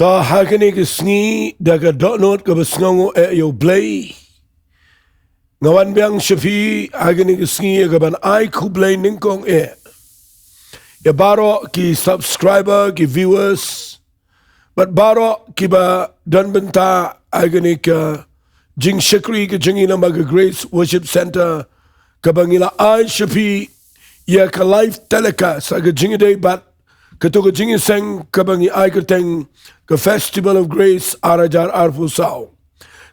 Ta hakene ke Sngi daga donot ke Sngi U Blei. Ngawan biang Shafi hakene ke Sngi ke ban U Blei ningkong Ya baro ki subscriber ki viewers. But baro ki ba dan Bynta hakene ke Jingiasyllok ke Jingina Maga Grace Worship Center ke bangila Shafi ya ke live telecast aga Jingiaroh bat ketua Jingiaseng kebangi Ktien ke Festival of Grace arajar arfu sau.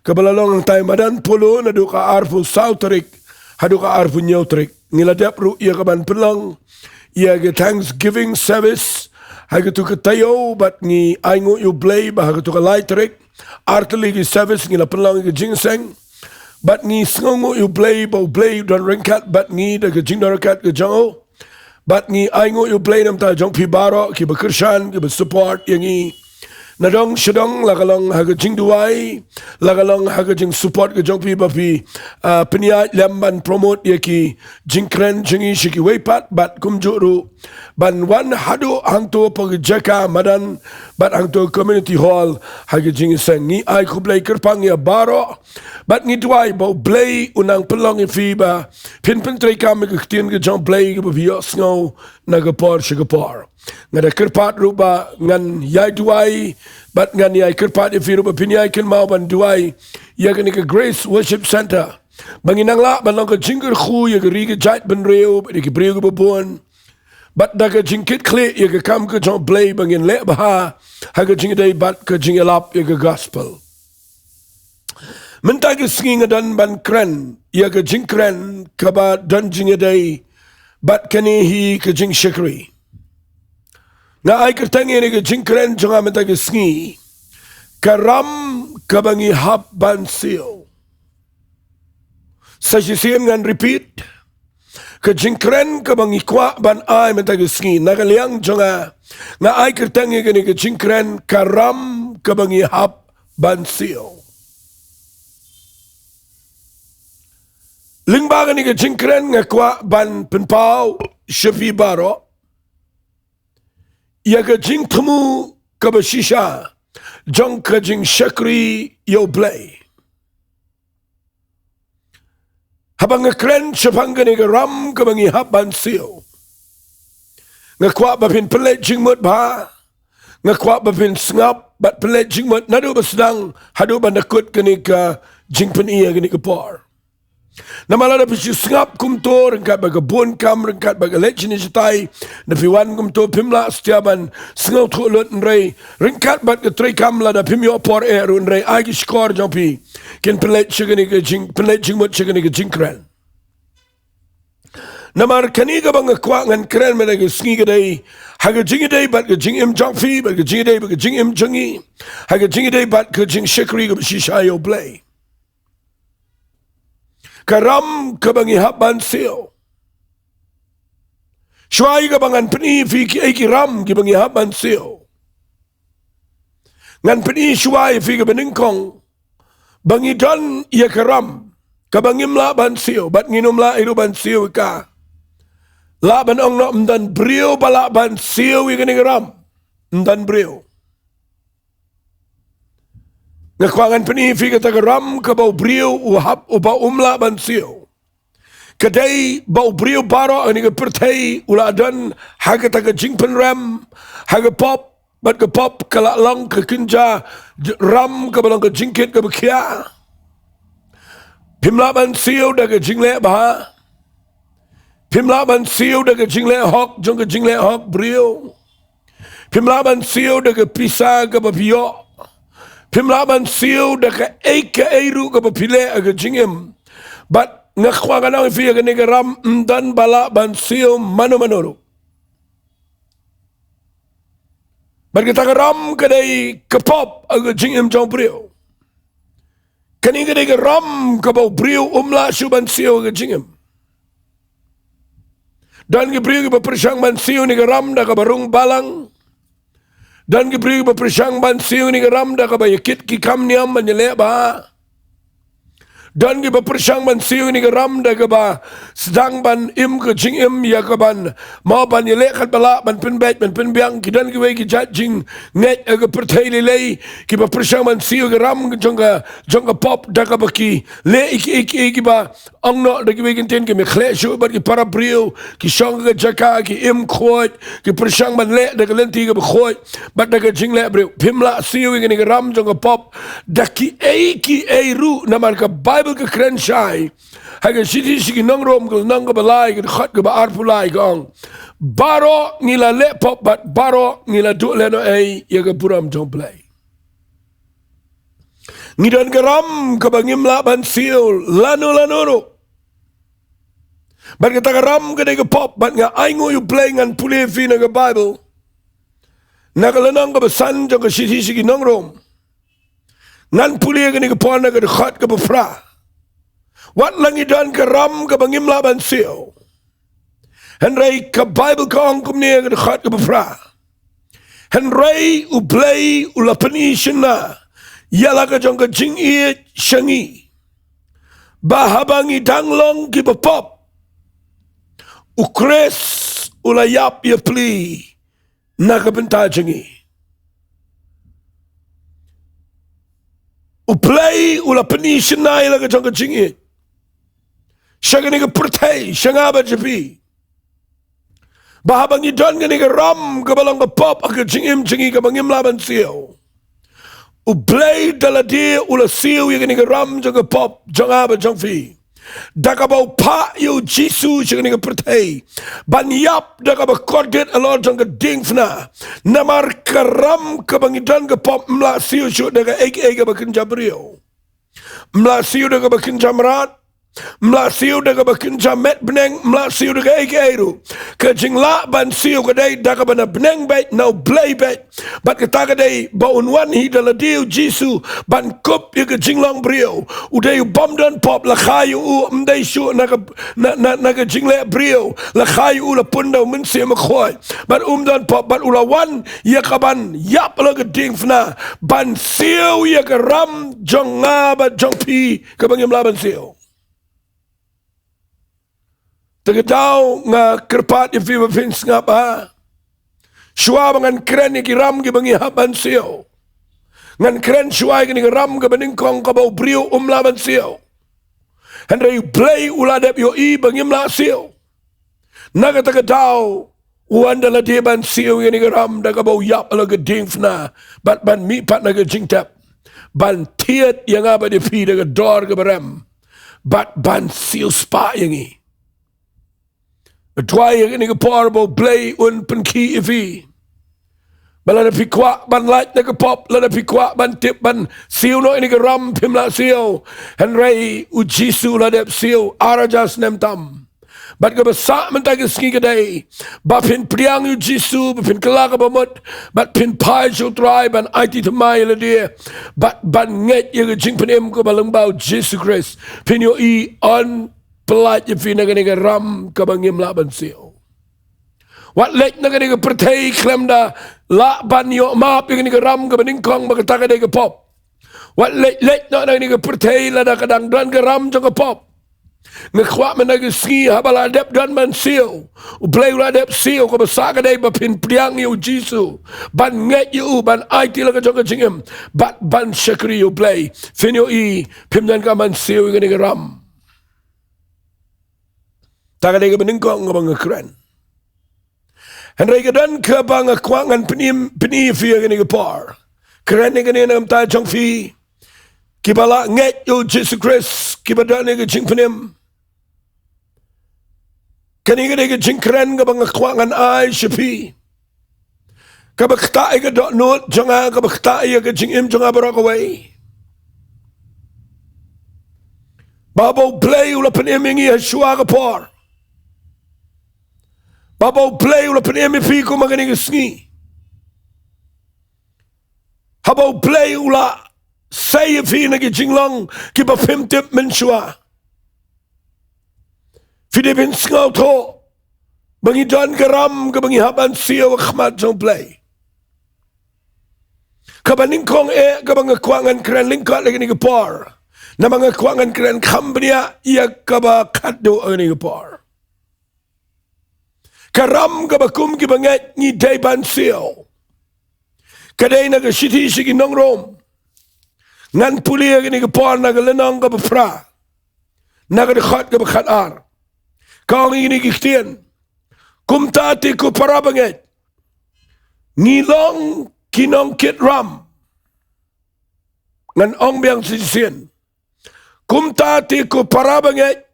Kebalalong tay madan puluh nadu ka arfu sau terik hadu ka arfu nyau terik. Ngiladap ru ia keban pelang ia ke Thanksgiving service hagatu ke tayo bat ni Ktyien U Blei bah hagatu ke lai terik arteli ke service ngila pelang ke Jingiaseng bat ni Sngi U Blei bau Blei dan ringkat bat ni da ke Jingiaroh ke Jowai. Bat ni Ktyien U Blei nam ta jong pi baro ki bekersan ki bersupport yang ni nadong sedong lagalong haga Jingduwai lagalong haga jing support ke jong pi bapi peniat lamban promote ya ki jingkren jingi shiki wepat bat kumjuru ban wan hadu hangto pagi Jaka madan bat hangto community hall haga Jingiaseng ni Ktyien U Blei kerpang ya baro bat ni duai bau Blei unang pelong fi ba pin trei kam ke Ktien ke jong Blei ke biyo sngo nagapor shigapor ngada kerpat ruba ngan yai duai bat ngan yai kerpat fi ruba pin yai kin mau ban duai ya ke Grace Worship Center banginang la ban ke jingkyrkhu ya ke ri ke jait ben reu ke breu ke babon bat da ke jingkyrkhu ya ke kam ke jong Blei bangin le bah ha ke jingiaroh bat ke jingialap ya ke gospel. Minta ke Sngi dan ban kren ya ke jingkren Kaba dan Jingiaroh bat kini hi ke Jingiasyllok. Na Ktien ini ke jingkren jangan minta ke Sngi karam kabangi hap ban Siew. Saya siam repeat ke jingkren kabangi kwa ban ai minta ke Sngi nagaliang jangan na Ktien ini ke jingkren karam kabangi hap ban Siew. Lyngba ni ke jingkren ngakwa ban penpau Shafi baro ya ke jingtemu ke besisha jong ke Jingiasyllok U Blei habang ngakren Shapang ni ke ram ke bangi hap ban Siew ngakwa bapin pelet jingmut ba ngakwa bapin sngap bat pelet jingmut nadu basdang hadu bandakut ke ni ke jingpen iya ke ni ke por. Namala da pisi sngap kumto rengkat baga bon kam rengkat baga lechin jitai na piwan kumto pimla setiaban sngau thulut nrei rengkat bat ke trei kam la da pimyo por run rei agi skor jopi ken pelet chigani ke jing pelet jingmut chigani ke jingkren namar kani ga bang kwa ngan kren mena ke Sngi ga dai haga Jingiaroh bat ke jingim jongfi bat ke Jingiaroh bat ke jingim jongi haga Jingiaroh bat ke Jingiasyllok ga shisha U Blei karam kabangi hap ban Siew. Shwai kabangan peni fi ki ram ki bangi hap ban Siew. Ngan peni shwai fi kabaningkong bangi don ya karam kabangim la ban Siew bat nginum la iru ban Siew ka. La ban ong no mdan brio bala ban Siew ikani karam mdan brio. Ngakwangan peni fi kata ram ke bau brio uhap uba umla ban Siew. Kadai bau brio baro ani ke pertai ula dan haga taka jingpen ram haga pop bat ke pop kala lang ke kinja ram ke balang ke jingkit ke bekia. Pimla ban Siew da ke jingle bah. Pimla ban Siew da ke jingle hok jong ke jingle hok brio. Pimla ban Siew da ke pisa ke babio. Pimla ban Siew da ka ke eiru ka papile aga jingim bat ngakwa ka nang fi aga ram dan bala ban Siew mano bat kita ka ram ka dai ka pop aga jingim jong brio kani ka dai ka ram ka bau brio umla shu ban Siew aga jingim dan ki brio ki bersang ban Siew ni ka ram da ka barung Balang dan kibri bersang ban Siew ni ram da ka bayakit ki kam niam menyelek ba Dan giba persang ban siu ni geram da gaba sedang ban im ke jing im ya gaban mau ban ye lekat bala ban penbet ban penbiang kidan giwe ki jing net aga pertai lei giba persang ban siu geram jonga pop da gaba ki le iki giba angno da giwe kinten ki me khle shu ban ki para brio ki shong ga jaka ki im khot ki persang ban le da lenti ga khot bat da jing le brio pimla siu ni geram jonga pop da ki ru naman ka Bible ke keren shai haga siti sigi nongrom ke nongga balai ke khot ke baar pulai gong baro ngila le pop bat baro ngila du leno ya ke puram jong play ngidan garam ke bangim la ban siul lanu bat kita garam ke de pop bat nga aingo you play ngan pulai fi na ke Bible nagalanang ke besan jong ke siti sigi nongrom ngan pulai ke ni ke pon ke khot ke befra wat langi dan keram ke bangim laban Siew Henry ke Bible ke angkum ni ke khat ke befra Henry U Blei u lapani Khynnah yala ke jong ke Jingiasyeng bahabangi danglong ke bepop u kres u layap ya pli na ke Bynta jengi u Blei u lapani Khynnah yala ke jong ke Jingiasyeng Syagani ke pertai, syangaba jepi. Bahabangi don gani ke ram ke Balang ke pop ke jingim jengi ke bangim laban Siew. U Blei daladi ula Siew gani ke ram jong ke pop jangaba jong fi. Daka bau pa yu jisu syagani ke pertai. Ban yap daka ba kordet alor jong ke Diengdoh. Namar ke ram ke bangi don ke pop mla Siew syuk daka eke bakin jabrio. Mla Siew daka bakin jamrat. Mlasiu daga bakinja met beneng mlasiu daga eiru ke jingla ban siu kadai daga bana beneng bet no blei bet bat kata kadai baun wan hi dala diu jisu ban kup ye ke jinglong brio udai bom don pop la khayu u mdai shu naga jingle brio la khayu u la punda mun se ma khoi bat don pop bat ula wan ye kaban yap la ke Diengdoh ban siu ye ke ram jonga ba jongpi ke bangim laban siu Tegadau nga kerpat yang fiba fins nga pa. Shua bangan keren yang kiram ki bangi haban Siew. Ngan keren shua yang kiram ka baningkong ka bau brio laban Siew. Henry Blei uladep yo bangi mla Siew. Naga tegadau uan dala deban Siew yang kiram da ka bau yap ala ka Diengdoh. Bat ban mi pat naga jingtap. Ban tiat yang apa di pi daga dor ka barem. Bat ban Siew spa yang i. Tuai yang ini kepor bau Blei un penki ifi. Bala na pikwa ban light na kepop, lada pikwa ban tip ban Siew no ini keram pimla Siew. Henry ujisu ladep Siew arajas nem tam. Bat ke besak mentagi Sngi kedai. Bat pin priang ujisu, pin kelaka bamut, bat pin pai Sohthri ban IT temai ladia. Bat ban nget ye ke jing penem ke Balang bau Jesus Christ. Pin yo on pelat je fina gani ke ram ke bangim laban Siew. Wat lek na gani ke pertai klem da la ban yo maap gani ke ram ke beningkong bakata gani ke pop. Wat lek na gani ke pertai la da kadang dan ke ram jong ke pop. Ngekwak men ke Sngi habala dep dan man Siew. U Blei la dep Siew ke besak gani ba pin priang yo jisu. Ban nget yo ban IT la ke jong ke jingim. Ban syakri yo Blei. Fin yo pim dan ka man Siew gani ke ram. Tak ada yang menengkong ngabang keren. Henry kedan ke bang kwangan peni fia gani ke par. Keren ni gani nam ta jong fi. Kibala nget yo Jesus Christ kibadan ni ke jing penim. Kani gani ke jing keren ke bang kwangan ai shapi. Kabakta ke dot note jonga kabakta ke jing im jonga barok away. Babo Blei ula penim ingi Yeshua ke par. Babo Blei ula penemi piku magani ke Sngi. Habau Blei ula saya fina ke jinglong ki ba pimtip menshua. Fide bin skau to bangi dan garam ke bangi haban Siew khmat jong Blei. Kabaningkong ke bang kwangan keren lingkat lagi ni ke par. na mga kuangan kren kambnia ia kaba kado ani gapar karam kaba kum ki banget ni day ban Siew kadai na shiti sigi Nongrom ngan pulia ni gapar na lenong kaba pra na khat kaba khat ar kau ini Ktien kum tati ku para banget ngilong kinong kit ram ngan ong biang sisien kum tati ku para banget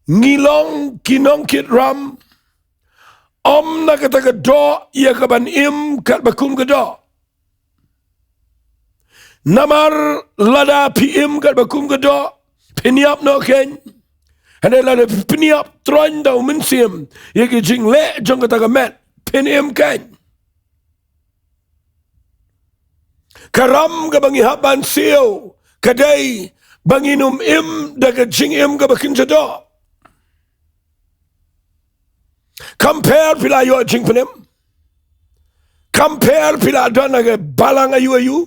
ngilong kinong kit ram om na kata do ia kaban im kat bakum do namar lada pi im kat bakum do piniap no ken hane lada piniap tron do mensim ia ki jing le jong kata met pin im ken karam ka bangi haban Siew kadai banginum im daga jing im ka bakin jado compare pila yo jing penem compare pila dona ga Balang ayu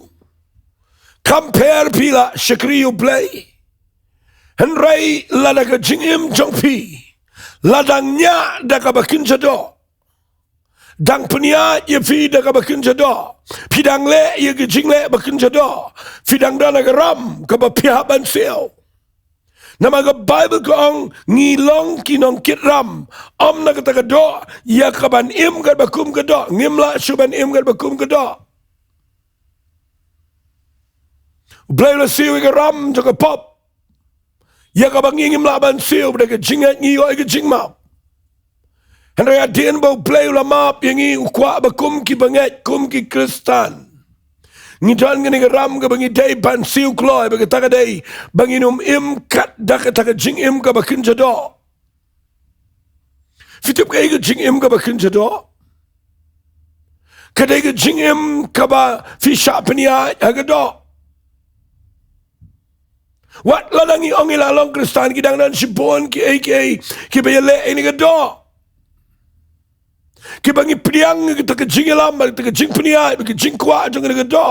compare pila Shillong U Blei henrai la daga jing im jong pi ladangnya daga bakin jado dang penia ye fi daga bakin jado pidang le ye ke jing le bakin jado fidang dana ga ram ka ba pia ban Siew nama ga Bible ko ang ngilong kinong kit ram om na kata do ya ka ban im ga bakum ga do ngimla suban im ga bakum ga do Blei la Siew ga ram jo ka pop ya ka bang ngimla ban Siew daga jingat ngi yo ga jingma Henry Diengdoh Blei la map yang i ukwa bakum ki banget kum ki Kristan. Ngidan ngani ram ka bangi day ban Siew kloy baga taka day banginum im kat daka taka jing im ka bakin jado. Fitip ka iga jing im ka bakin jado. Kada iga jing im ka ba fi shapnya agado. Wat lalangi ongi lalong Kristan ki dangdan sibon ki AK ki bayale ini gado. Ki bangi priang kita ke jingialam kita ke jingpnia ke jingkwa jang ke do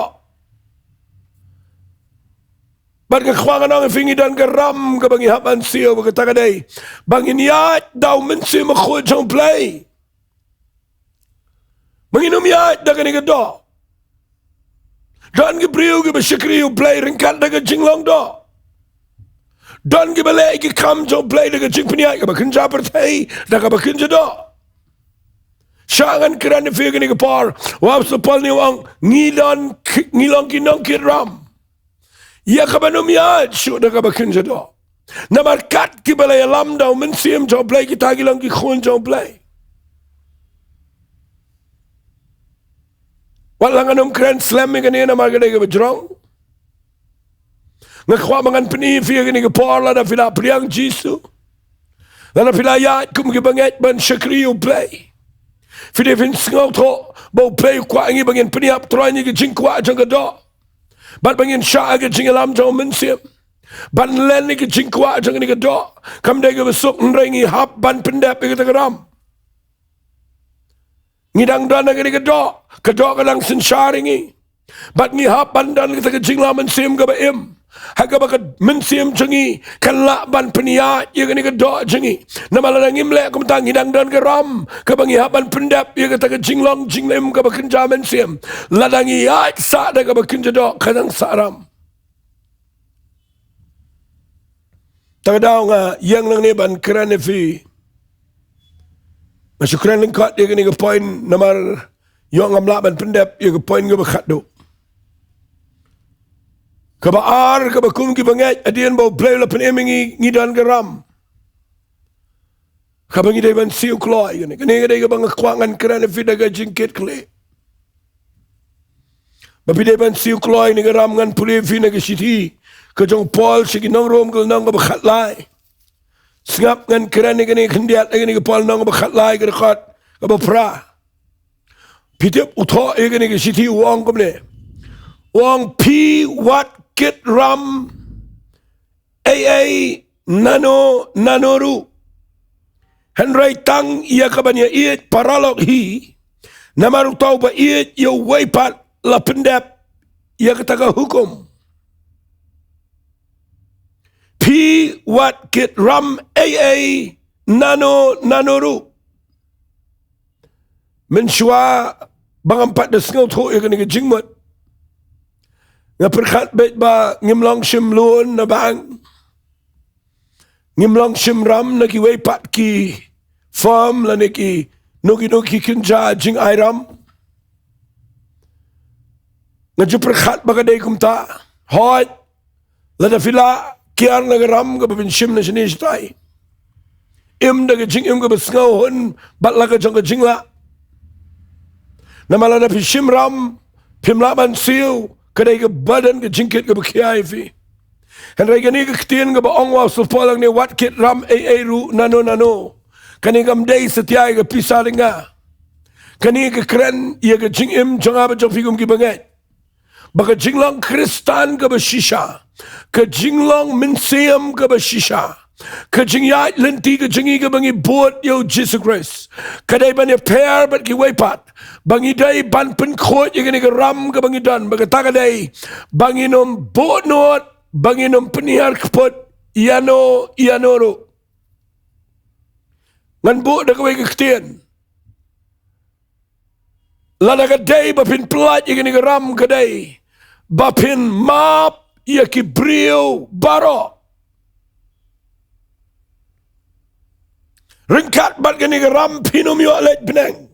bar ke khwangan ang fingi dan ke ram ke bangi haban Siew ke ta dai bangi niat dau mensi ma kho jong Blei bangi num ya da ke do dan ke briu ke Shillong U Blei ringkat da ke jinglong do dan ke bale ke kam jong Blei da ke jingpnia ke bakin japer thai da ke bakin do Syangan kerana figure ni kepar, wab sepal ni wang ngilong kinong kiram. Ia kabanum ya, syuk dah kabakin jado. Namar kat ki balai alam dah mensim jauh Blei kita gilang ki khun jauh Blei. Walanganum keren slam ni kani namar kadai kebajrong. Ngakwa mangan peni figure ni kepar lah dah fila priang Jisu. Lana fila ya kum ki banget ban Shillong U Blei. Fide fin ngau tho bo Blei kwa ngi bangin peniap troy ni ke jing kwa jang do bat bangin sha ke jing alam jong mensim ban len ni ke jing kwa jang ni ke do kam de ke besuk nrengi hap ban pendap ke gram ngidang dan ke do kadang sin sharingi bat ngi hap ban dan ke jing lam mensim ke ba im haga ba mensim jangi kan la ban penia ye ke do jangi namala ngim le kum tang hidang dan ke ram ke bangi haban pendap ye ke ta jinglong jinglem ke ba kenja mensim ladangi ya sa da ke ba kenja do kadang saram ta daw nga yang nang ne ban kran fi masyukran lengkat ye ke point namar yo ngam la ban pendap ye ke point ke ba khat do Kabaar kabakum ki banget adian bau Blei la pen emingi ngidan garam. Kabangi dai ban Siew kloy gani. Kani dai kabang kwangan kerana vida ga jingkyrkhu. Bapi dai ban Siew kloy ni garam ngan puli fi na ga siti. Ka jong Paul sigi Nongrom kul nong ka bakhat lai. Sngap ngan kerana gani khendiat gani ka Paul nong ka bakhat lai ka khat ka ba pra. Pitep utho gani ga siti wong kamne. Wong pi wat kit ram nanoru henrai tang ia kabanya iet paralog hi namaru tau ba iet yo waipat la pendap ia kataga hukum Pi wat kit ram nanoru. Menshua bangampat da Sngi tho ya kani jingmut. Nga perkhat bet ba ngimlong shim luon na bang. Ngimlong shim ram na ki weipat ki farm la ki nuki kinja jing airam. Nga ju perkhat ba kadai kumta. Hot la da fila kiar na ram ka babin shim na shini shtai. Im da ka jing im ka basngaw hun bat la ka jong ka jingla. Namala na pi shim ram pimla man Siew kadai ka badan ka jingkit ka bakiay fi. Henry kani ka Ktien ka baong wa supalang ni wat kit ram ru nano. Kani ka mday setiay ka pisaling nga. Kani ka kren iya ka jing im jong aba jong figum ki banget. Baka jinglong Kristan ka ba shisha. Ka jinglong minseam ka ba shisha. Ka jingyat lenti ka jingi ka bangi buot yo Jesus Christ. Kadai ba niya pair bat ki waypat. Bangi day ban penkot yung ka ram ka bangi dan. Baka tagaday bangi nom buot noot. Bangi nom penihar kapot. Ianoro. Ngan buot na kaway ka Ktien. Lada ka day bapin plat yung ka ram ka day. Bapin map ya ki brio baro. Ringkat bat ka ram pinum yo alet beneng.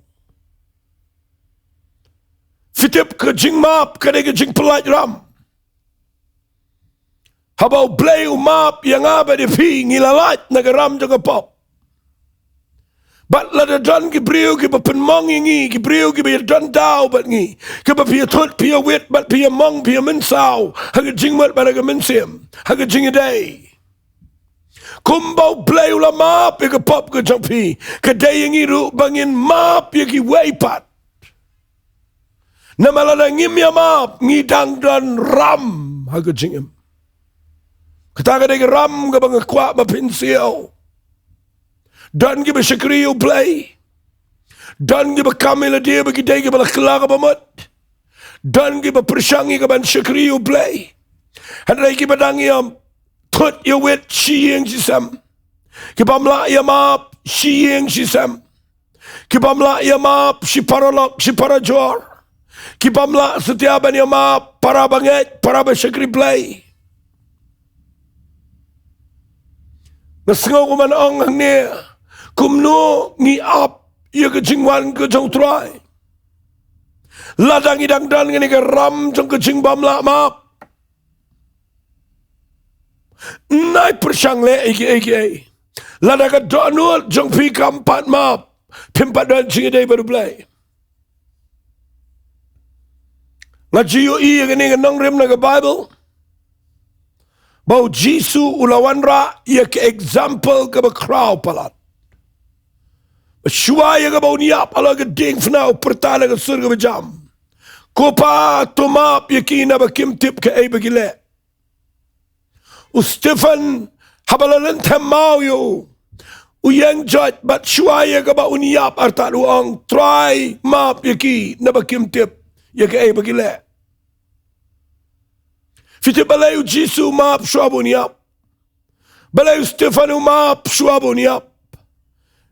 Fitip ka jing map ka ka jing plat ram. Habaw blay umap yang aba di pi ngilalat nagaram jaga pop. Bat lada dan ki brio ki bapen mong ingi ki brio ki bayar dan daw bat ngi. Ki ba pia tot pia wit bat pia mong pia mensaw. Haga jing mat bat haga mensim. Haga jing day. Kumbaw blay ula map ya ka pop ka jang pi. Kadai ingi ru bangin map ya ki waypat. Namalada ngim ya map ngidang dan ram haga jing im. Kataga day ram ka bang kwa bapin Siew. Dan giba Siew U Blei. Dan giba kamila dia bagi day giba lakla ka bamut. Dan giba persyangi ka ban Siew U Blei. Hadray giba dangyam tut ya wit shiyeng sisam. Giba mla ya map shiyeng sisam. Giba mla ya map si paralok si parajor. Giba mla setiaban ya map para banget para ba Siew U Blei. Nasengaw ko man ang hangne. Kumno ngi ap iya ka jingwan ka jong try. Ladang idang dan ngani ka ram jong ka jing bamla map. Nai persyang le eki. Ladang ka donul jong pi kampat map. Pimpat dan jingiday baru blay. Ngaji yu iya ngani ka Nonglum na ka Bible. Bau Jisu ulawan ra iya ka example ka ba kraw palat. Shuaya ka bau niap ala ka ding fnau pertala ka surga bajam. Kopa tumap yakina ba kim tip ka ay bagile. U Stefan habalalan tamau yo. Uyang jat bat shuaya ka ba uniap arta luang try map yaki na ba kim tip ya ka ay bagile. Fiti balayu Jisu map shuabu niap. Balayu Stefanu map shuabu niap.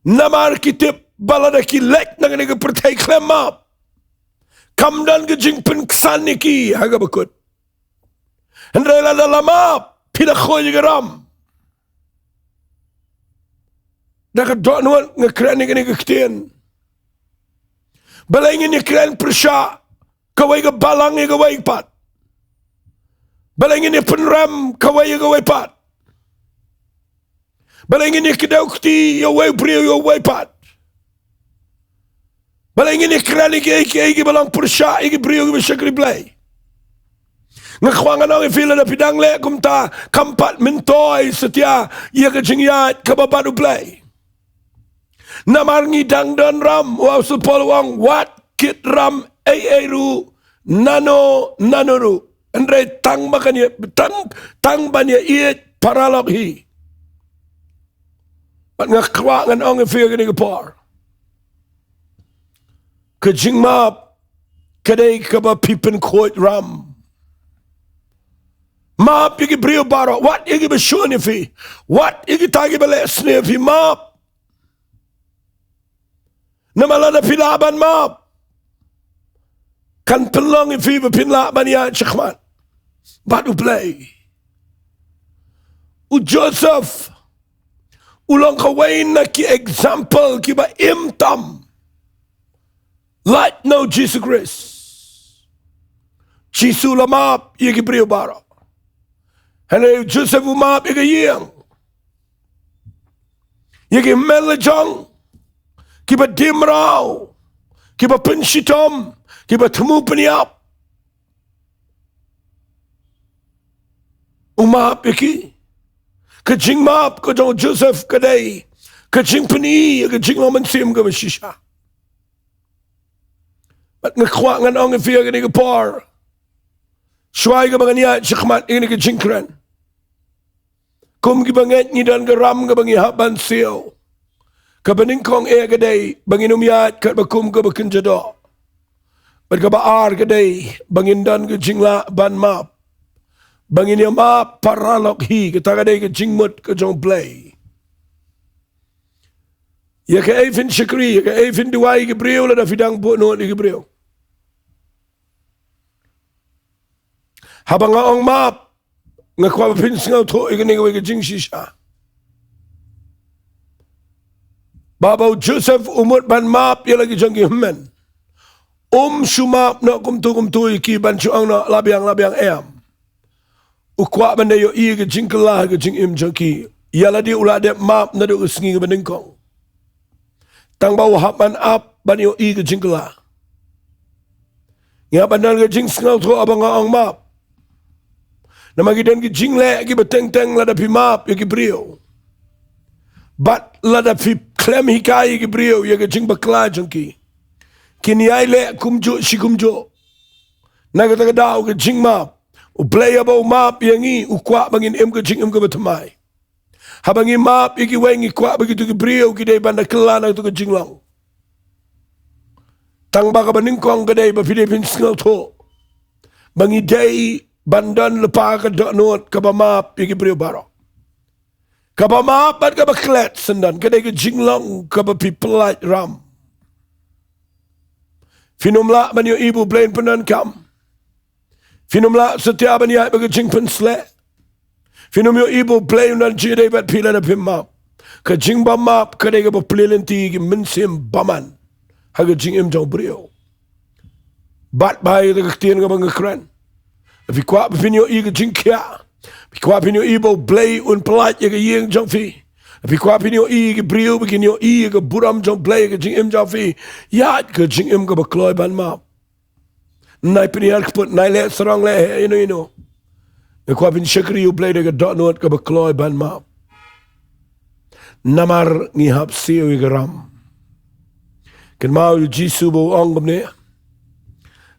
Namar kitip balada ki lek na nga pertay klemap. Kamdan ka jing penksan ni ki haga bakut. Hendray la lamap pinakhoy nga ram. Nakadonwan nga kren ni nga Ktien. Balangin ni kren persya kaway ka balang nga kaway pat. Balangin ni penram kaway ka kaway pat. Balangin ni kidaukti yo way brio yo way pat. Balangin ni krani ki balang persya iki brio ki Siew U Blei. Ngakwangan ang ifila na pidang le kumta kampat mentoy setia iya ka jingiat kababadu Blei. Namarngi dang dan ram wa supolwang wat kit ram ru nanoru. Andre tang makanya tang banya iet paralog hi. At ngakwangan ang ifila ni kapar. Kajing map kaday ka ba pipen koit ram. Maap igi brio baro. What igi bashuni fi? What igi tagi balesne fi maap? Namalada pilaban maap. Kan pelong fi pinlaban ya chakman. But U Blei. U Joseph. Ulang kawain na ki example ki ba imtam. Like no Jesus Christ. Jesus la maap igi brio baro. Hane Joseph umap igi yang. Igi melajong. Kiba dimraw. Kiba penshitom. Kiba temu peniap. Umap iki. Kajing map ko jong Joseph kadai. Kajing peni. Kajing lomansim ka bashisha. At ngakwa ngan ong ifiya gani kapar. Shuay ka mga niya chikmat ini kajing kren. Kum kibanget ni dan garam ka bangi haban Siew. Kabaningkong kadai bangin umyat kat bakum ka bakinjado. Bat ka baar kadai bangin dan ka jingla ban map. Bangin ya map paralok hi kata kadai ka jingmut ka jong Blei. Ya ka even shikri ya ka even duwai ka brio la da fidang po noon ka brio. Habang ang map nga kwa pinsingaw to ikani ka jingshisha. Babaw Joseph umut ban map ya lagi janggi men. Shumap na kumtu iki ban chuang na labiang em. Ukwa ban yo i ga jingkala ga jingim jangki. Ya ladi ulade map na do Sngi ga baningkong. Tang baw hapan up ban yo i ga jingkala. Ya ban ga jing sngaw to abang ang map. Na magidan ki jingle ki bateng lada pi map ya ki brio. But lada pi klem hikai ki brio ya ki jing bakla jangki. Kiniai le kumjo si kumjo. Nagatagadaw ki jing map. U Blei abaw map yang i ukwa bangin em ki jing em ki batamay. Habang i map iki weng ikwa begitu ki brio ki day banda kelana tu ki jinglong. Tang baka baningkong ka day ba Philippine Sngal to. Bangi day bandan lepa ka donot ka ba map iki brio baro. Ka ba map at ka ba klet sendan ka day ki jinglong ka ba pipelait ram. Finumla man yung ibu Blei penan kam. Finumla setiap ban yai bagi jing pensle. Finum yung ibu Blei unan jide bat pila na pimap. Ka jing ba map ka day ka ba plilinti ki minsim baman. Haga jing im jong brio. Bat bahay da Ktien ka bang kren. If you kwa pinyo i ka jing kya. If you kwa pinyo ibu Blei un pelat ya ka yeng jong fi. If you kwa pinyo i ka brio bikin yo i ka buram jong Blei ka jing im jong fi. Yat ka jing im ka ba kloy ban map. Nai piniyar kaput nai le sarang le ino. Kwa pin Shakri U Blei da ka donot ka ba kloy ban map. Namar ni hap Siew i ka ram. Kan mau yu jisu bo ongam ne.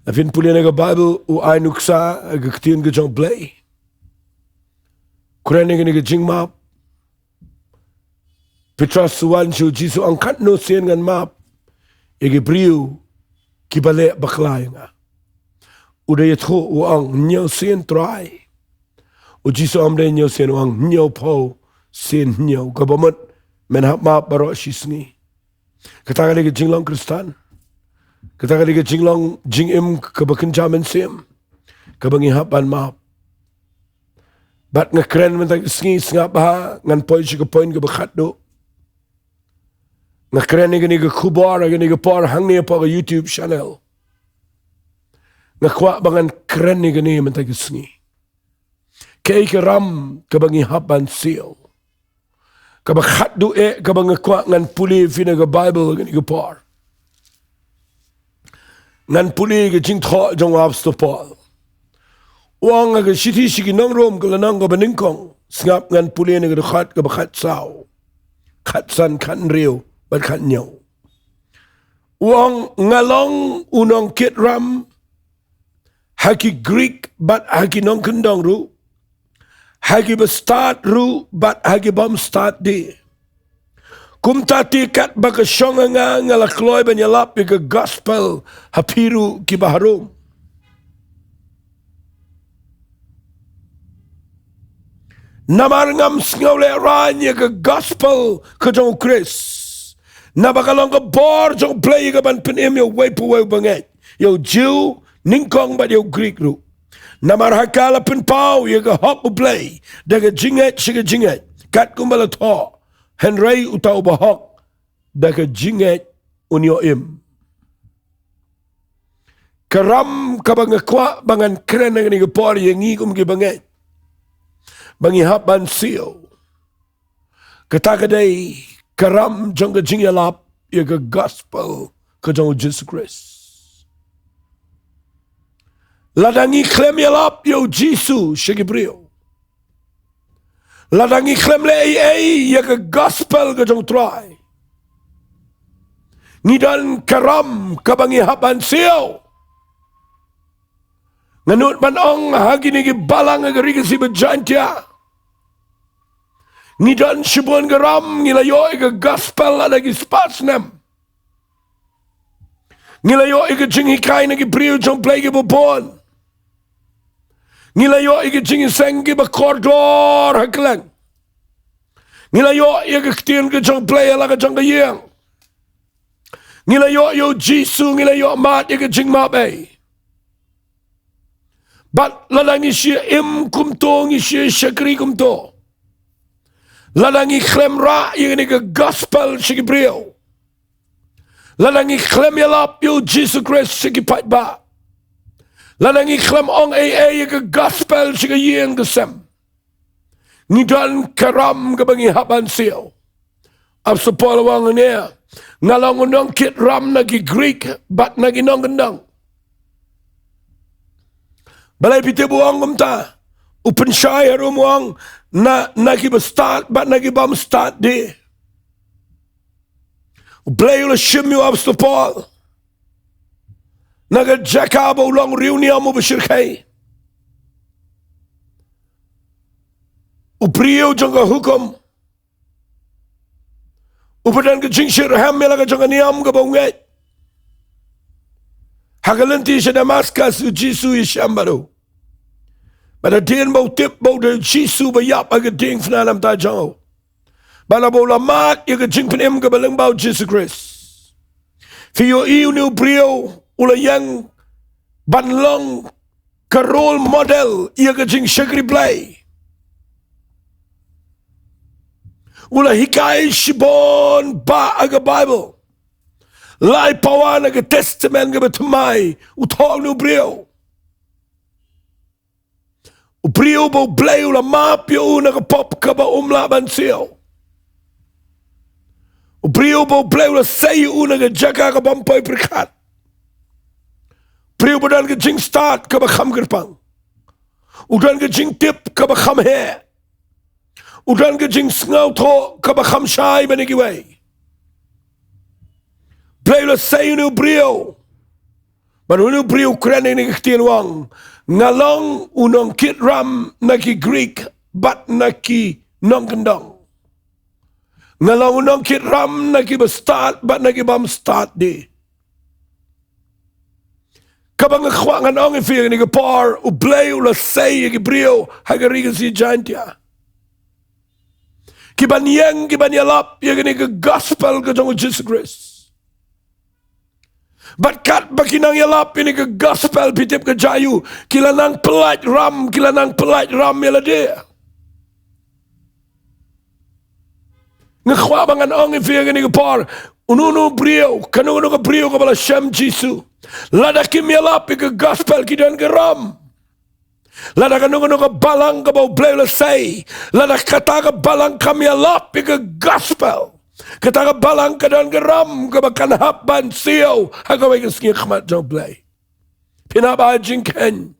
Afin pulian ka Bible u ay nuksa ka Ktien ka jong Blei. Kurene ka ni ka jing map. Petras suwan siyo jisu ang kat no siyan ngan map. Igi brio ki bale baklay nga. Udah yatho u ang nyaw siyan try. U jisu amde nyaw siyan u ang nyaw po siyan nyaw. Kabamot menhap map baro si Sngi. Kata ka jinglong Kristan. Kata ka jinglong jingim kabakinjaman siyam. Kabangihapan map. Bat nga kren man tayo Sngi nga baha. Ngan poy siya ka poy nga bakatdo. Nga kren nga ka kubar. Nga ka par hangne pa ka YouTube channel. Nga kwa bangan kren nga man tayo Sngi. Kaya ka ram kabangihapan Siew. Kabakhat do kabang kwa ngan puli fina ka Bible gani ka par. Ngan puli ka jing tho jong absto Paul. Wang ka shiti shiki Nongrum ka lanang ka baningkong. Sngap ngan puli na ka khat ka bakhat sao. Khat san khat riyo bat khat nyaw. Wang ngalong unong kit ram. Haki Greek bat haki nong kendong ru. Hagi ba start ru bat hagi bom start di. Kum tati kat baka syonga nga lakloy ba nyalap ka gospel hapiru ki baharum. Namar ngam sngaule ranya ke gospel ke jong Chris. Na bakalong ke bor jong play ke ban penem yo way banget. Yo Jew ningkong ba yo Greek ru. Namar hakala pen pau ye ke hok play. Daga jinget shiga jinget. Kat kumbala to. Henry utau bahok. Daga jinget unyo im. Karam kabangakwa bangan keren dengan ke por yang ngigum ke banget. Bangi haban Siew. Katakadai karam jong ke jingialap ye ke gospel ke jong Jesus Christ. Ladangi klem yalap yo Jesus shigibrio. Ladangi klem le ye ke gospel ke jong try. Ngidan karam kabangi haban Siew. Nganut manong hagi ni balang agari si Jaintia. Ngidan shibon garam ngilayo ke gospel lagi spatsnem. Ngilayo ke jingikai nagi priu jong play ke bopon. Ngilayo ke jingiaseng ke bakordor haklang. Ngilayo ke Ktien ke jong play ala ke jong kayang. Ngilayo yo Jisu ngilayo mat ke jingmane. But lalangi siya kumto ngi siya syakri kumto. Lalangi klem ra yung ni gospel siya kibriyo. Lalangi klem yalap yung Jesus Christ siya kipat ba. Lalangi klem ong yung gospel siya kiyang kasem. Ngidan karam kabangi haban siyo. Apso polawang niya. Ngalang unang kit ram nagi Greek bat nagi nong. Balai piti buang kumta. Upen syaya rumuang na nagi start bat nagi bam start di. Blei ula shimyu absto Paul. Naga Jaka ba ulang riuni amu besyirkai. Upriyo jangka hukum. Upadan ke jingshirham melaga jangka niam ke baunget. Hakalanti sa Damascus u Jisu isyambaro. Pada din bau tip bau de Jisu bayap aga ding fnanam ta jao. Bala bau lamat ya ke jing penem ke balang bau Jesus Christ. Fiyo iu ni brio ula yang banlong ke role model ya ke jing Ri-Bhoi Blei. Ula hikai shibon ba aga Bible. Lai pawan aga testament ga batumai utong nu brio. Brio bo blei ula mapyo na pop ka ba umlaban siyo. Brio bo blei ula sayo na Jaka ka bampoy prikat. Brio bodan ka jing start ka ba kham gerpang. Udan ka jing tip ka ba kham he. Udan ka jing sngaw to ka ba kham shay banigiway. Blei ula sayo nu brio. Baru nu brio kren ni Ktien wang. Ngalong unong kit ram naki Greek bat naki nongkendong. Ngalong unong kit ram naki start bat naki bam start di. Kabang ngakwangan ong ifir ni kapar u blei ula say ki brio hagari si Jaintia. Kiban yang kiban yalap yang ni gospel ka jong Jesus Christ. But kat bakinang yalap ini ke gospel pitip ke jayu. Kila nang pelat ram yala dia. Ngekwa bangan ong ifir ni ke par. Ununu brio, kanunu ke brio ke bala Shem Jisu. Lada kim yalap ke gospel kidan ke ram. Lada kanunu ke balang ke bau blei say. Lada kata ke balang kami yalap ke gospel. Kata balang kadan geram kebakan haban Siew hagawai ke Sngi khmat jong blei. Pinaba jingken.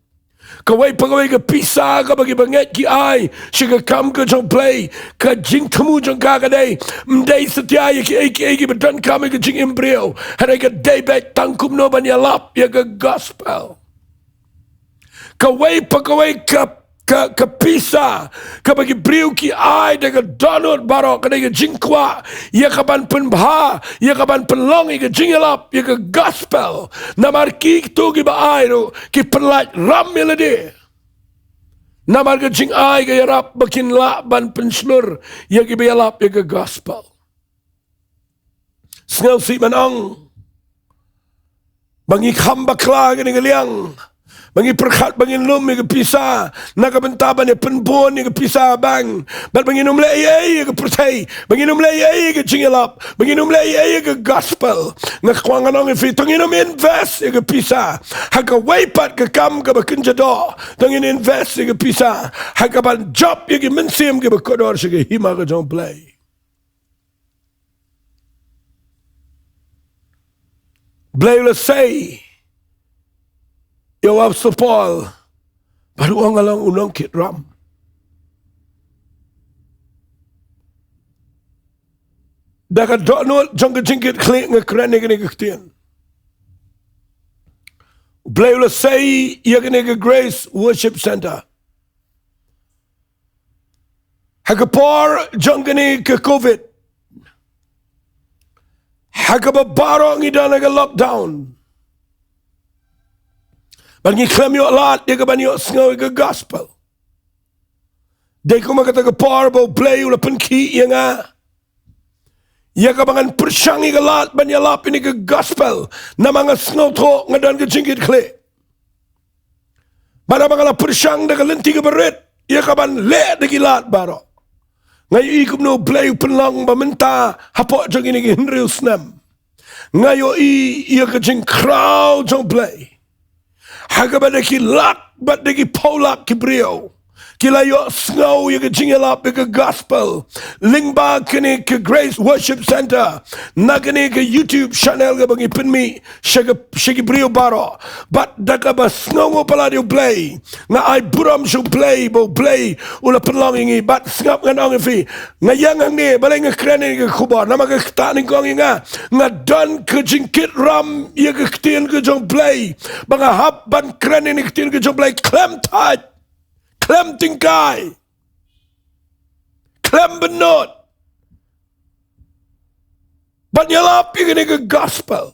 Kawai pagawai ke pisa ka bagi banget ki ai shiga kam ke jong blei ka jingkyrkhu jong kagadai mdai setia ye ki eki bedan kami ke jing embryo hada ke debet tangkum no ban yalap ya ke gospel. Kawai pagawai ke pisa ke bagi beriu ki ai dengan donut barok ke dengan jingkwa ya kaban penbha ya kaban penlong ke jingialap ya ke gospel namar ki tu ki ba ai ro ki penlat ram melade Namar ke jing ai ke yarap bakin la ban penslur ya ke bialap ya ke gospel. Sngal si manang bangi khamba kla ke ni liang. Bangi perkat bangi lum ke pisah nak bentaban ya penbon ke pisah bang bat bangi numle ai ke pertai bangi numle ai ke jingialap bangi numle ai ke gospel nak kwangan ong fi tongin invest ke pisah haka waipat ke kam ke kynduh tongin invest ke pisah haka ban job ke mensim ke kodor ke hima ke jong play la say yo ab Paul baru ang alang unang kitram daga donor jong jingkit klik ngekrene gene Ktien U Blei la say ya gene Grace Worship Center hagapor jong gene ke COVID hagabaro ngidan ga lockdown Bangi klem yo lat dia ke banyo sngaw ke gospel. Dei ko makata ke parbo play ula penki yang a. Ya ka bangan persangi ke lat banya lap ini ke gospel. Nama nga sngaw to ngadan ke jingkit kle. Bana bangala persang de ke lenti ke berit. Ya ka ban le de ki lat baro. Ngayo ikum no play penlang Bynta hapok jong ini ke henril snam. Ngayo ya ke jing crowd jong play. Hagabada ki lak bat deki polak ki brio kila yo snow ya ke jingialap ya ke gospel lyngba kini ke Grace Worship Center nagani ke YouTube channel ke bagi penmi shagi brio baro but daka ba snow pala dia play na ai buram shu play bo play ula penlong ingi but ngap ngan ong fi ngayang ni balai ngekrene ke kubar nama ke ta ni kong inga ngadan ke jingkit ram ya ke Ktien ke jong play banga hab ban krene ni Ktien ke jong play klem tight klem tingkai klem benot ban yalap ini ke gospel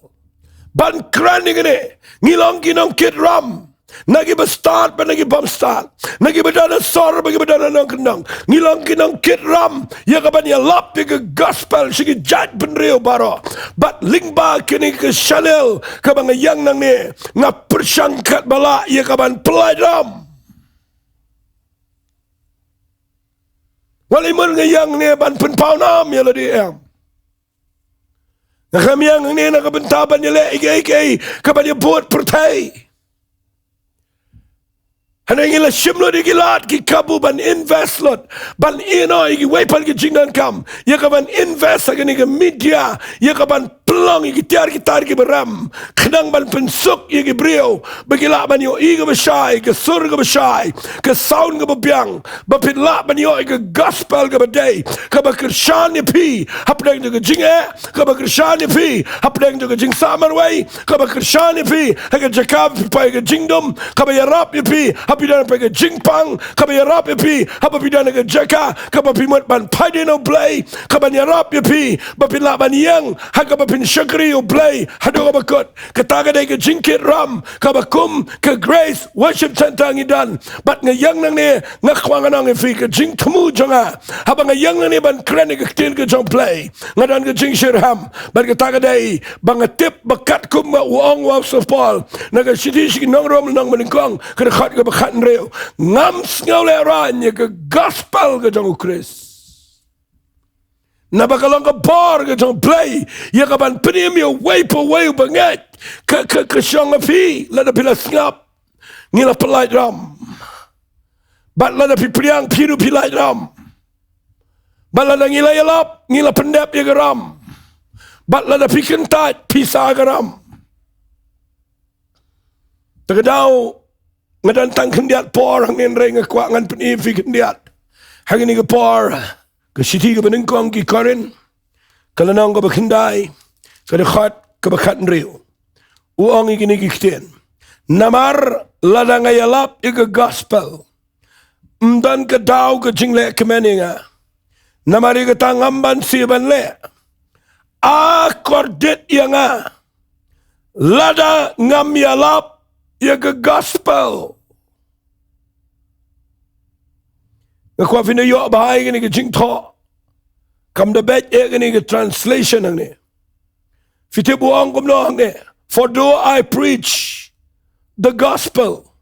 ban kran ini ngilong kinong kit ram nagi bestart ban nagi bom start nagi bedana sor bagi bedana nang kendang ngilong kinong kit ram ya ka ban yalap ke gospel sigi jat benrio baro bat lyngba kini ke channel ka bang yang nang ni ngap persangkat bala ya ka ban pelai ram Walimun ngayang ni ban penpau nam ya la di em. Nakamiang ni nakabentaban nila igay kaban buat pertai. Hana ngila shimlo di gilat ki kabu ban invest lot ban ino igi waypal ki jingdan kam ya kaban invest agani ke media ya kaban pelong igi tiar gitar ki beram kenang ban pensuk igi brio bagila ban yo igi besai ke sur ke besai ke sound ke bebiang bapit la ban yo igi gospel ke bedai ke bakrshan ni pi hapdang ke jinge ke bakrshan ni pi hapdang ke jing samarway ke bakrshan ni pi ke Jaka pa ke Jingduwai ke yarap ni pi pidana pega jingpang kaba yarap pi haba pidana ke Jaka kaba pimot ban Ktien U Blei kaba yarap pi bapila ban yang haka bapin Sohthri U Blei hado kaba kot kataga dai ke jingkit ram kaba kum ke Grace Worship Center ngidan bat ngayang nang ni ngakwangan nang fi ke jing temu jonga haba ngayang nang ni ban kren ke Ktien ke jong play ngadan ke jing shirham bat kataga dai bang tip bakat kum wa uong wa Paul naga sidi sigi Nongrum nang meningkong ke khat ke bakat reo ngam sngaw le ranya ke gospel ke jong Chris na bakalong ka bar ke jong play ya ka ban penim yo way banget ke syong api la da pila snap ngila pelai ram bat la da pi priang piru pilai ram bat la da ngila yalap ngila pendap ya ram bat la da pi kentat pisah ram tegadau ngadan tang kendiat por hangin reng kwa ngan peni fi kendiat hangin ke por ke siti ke benengkong ki korin kalanang ke bekendai ke dekat ke bakat reu uang iki ni Ktien namar ladang ayalap ke gospel dan ke dau ke jingle ke meninga namar ke tangamban si ban le akordit yang lada ngam yalap ya ke gospel Ngakwa fina yo bahai gini ke Jingduwai. Kam da bet gini ke translation hangne. Fite buang kum no hangne. For though I preach the gospel,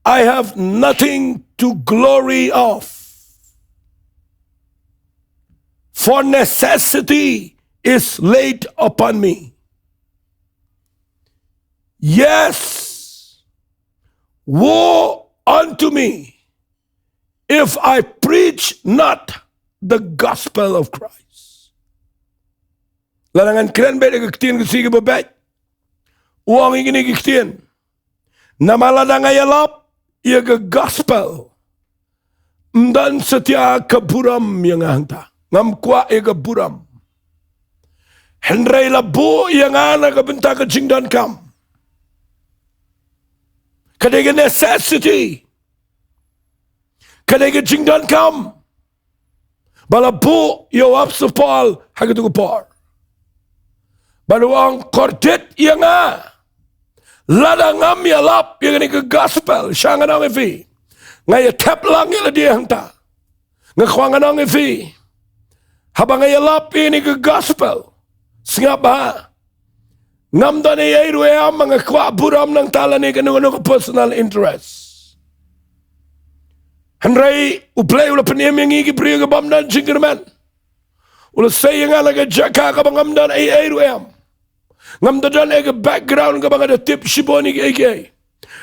I have nothing to glory of. For necessity is laid upon me. Yes, woe unto me if I preach not the gospel of Christ. Larangan kren bet ke Ktien ke sige bebet. Uang ini ke Ktien. Namaladang ayalap ia ke gospel. Dan setia keburam yang hanta. Ngam kuat ia ke buram. Hendrai labu yang ana ke Bynta ke Jingdan kam. Kadai ke necessity. Kadai ke Jingdan kam. Balabu yawap sepal hagatu kupar. Baluang kordit yang ladangam yalap yang ini ke gospel. Syanganang ifi. Ngaya tap lang ila dia hanta. Ngakwanganang ifi. Habang yalap ini ke gospel. Singap ba? Ngam dan ay ruam mga kwa buram ng tala ni kanungo personal interest. Ri-Bhoi U Blei ula paniyam yang igi priyo ka bamdan jingirman. Ula say nga laga Jaka ka bang ngamdan ay ruam. Ngamdan ay background ka bang ada tip shiboni ay.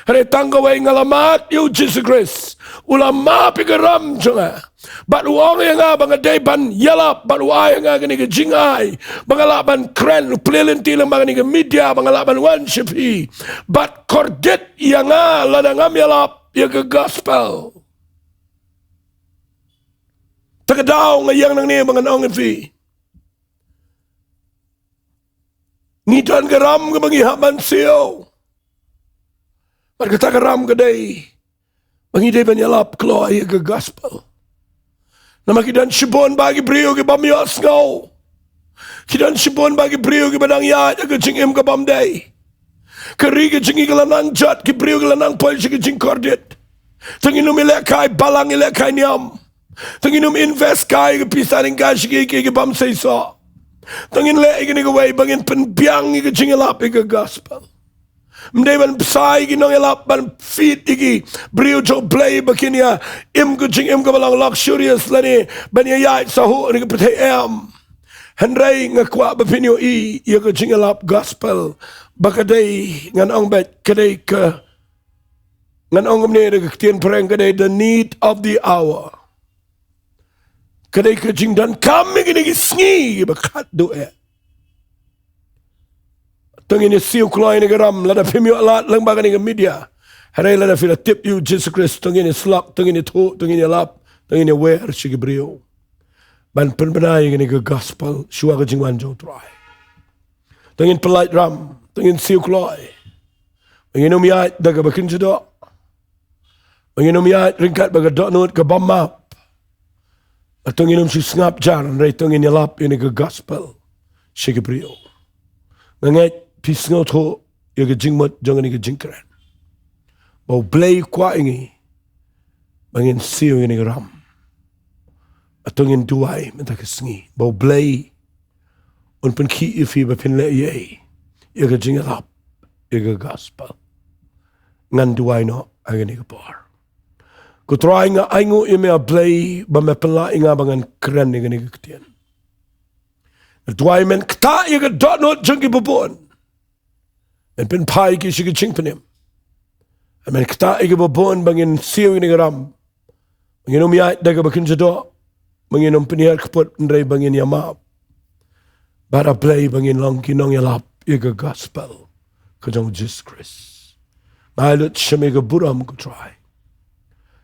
Hare tanggaway ngalamat yu Jesus Christ. Ula mapi ka ram junga. But uang yang bang day ban yalap but uay nga gani ka jingay. Bangalaban kren uplilinti lang bang ni media bangalaban worship hi. But kordit yang ladangam yalap yung gospel. Tagadaw ngayang nang niya mga naong fi. Ngitan garam ka mangihaman Siew. Pagkata garam ka day, mangiday banyalap klo ay ka gospel. Na makidan sibon bagi brio ki bamyos ngaw. Kidan sibon bagi brio ki badang yat ka jingim ka bamday. Kari ka jingi ka lanang jat ki brio ka lanang pol si ka jingkordit. Tanginum ilekay balang ilekay niyam. Tanginum invest kay pisaring cash ki bam say so. Tangin le igini ka way bangin panbiang ka jingilap ka gospel. Mday ban psay ki nong ilap ban feet iki brio jo blay bakinya im ka jingim ka balang luxurious lani banya yait sahu ni ka patay Hendrai nga kwa bapinyo iya ka jingilap gospel bakaday ngan ong bet kaday ka ngan ong mne ka Ktien pereng kaday the need of the hour. Kadai ka Jingdan kami gini Sngi bakat doa. Tengini Siew kloy ni garam lada pimyo alat lang baga ni media. Haray lada fila tip you Jesus Christ tengini slok tengini tu tengini lap tengini wear sige brio. Ban penbenay gini ka gospel shua ka Jingwan Sohthri. Tengin pelait ram tengin Siew kloy. Tengin umiyat daga bakin jado. Tengin umiyat ringkat baga donut ka bamap. Atong inom si ngap jan ray tong inilap ini ke gospel sige brio. Ngangat pisngot ho ya ke jingmot jangan ke jingkran. Bau blay kwa ingi bangin Siew ini ke ram. Atong in Jowai menta ke Sngi. Bau blay un pen ki ifi ba pin le ye ya ke jingalap ya ke gospel. Ngan Jowai no agani ke por. Ko try nga aingo ime a blay ba me pala inga bangan kren ni gani Ktien. Dwai men kta i ga dot not jungi bubon. En pin pai ki shi chingpanim. Men kta i ga bubon bangin Siew ni garam. Bangin umiyat daga bakin jado. Bangin pinier kapot ndray bangin yamap. Bara blay bangin long kinong yalap i ga gospel. Kajong Jesus Christ. Mailot siya may ga buram ko try.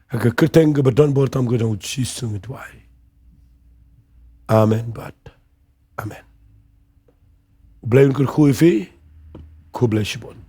Aga kerteng ke donbor tam ke Jingiasyllok. Amen bat. Amen. Blei jingkyrkhu ifi, ku blei shibon.